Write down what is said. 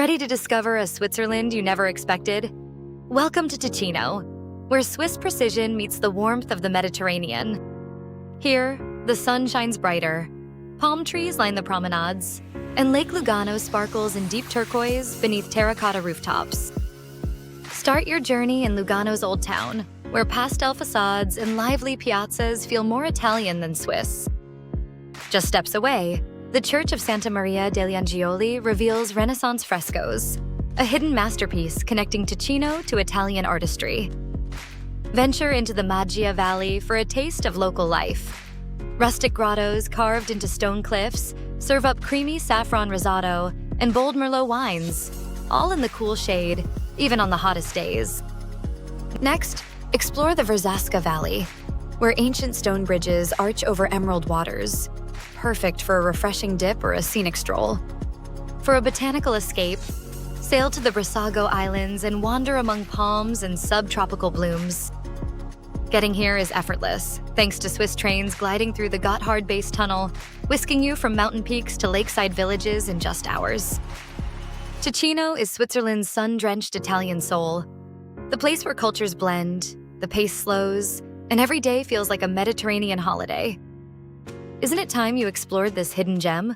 Ready to discover a Switzerland you never expected? Welcome to Ticino, where Swiss precision meets the warmth of the Mediterranean. Here, the sun shines brighter, palm trees line the promenades, and Lake Lugano sparkles in deep turquoise beneath terracotta rooftops. Start your journey in Lugano's Old Town, where pastel facades and lively piazzas feel more Italian than Swiss. Just steps away, the Church of Santa Maria degli Angioli reveals Renaissance frescoes, a hidden masterpiece connecting Ticino to Italian artistry. Venture into the Maggia Valley for a taste of local life. Rustic grottos carved into stone cliffs serve up creamy saffron risotto and bold Merlot wines, all in the cool shade, even on the hottest days. Next, explore the Verzasca Valley, where ancient stone bridges arch over emerald waters, perfect for a refreshing dip or a scenic stroll. For a botanical escape, sail to the Brissago Islands and wander among palms and subtropical blooms. Getting here is effortless, thanks to Swiss trains gliding through the Gotthard Base Tunnel, whisking you from mountain peaks to lakeside villages in just hours. Ticino is Switzerland's sun-drenched Italian soul, the place where cultures blend, the pace slows, and every day feels like a Mediterranean holiday. Isn't it time you explored this hidden gem?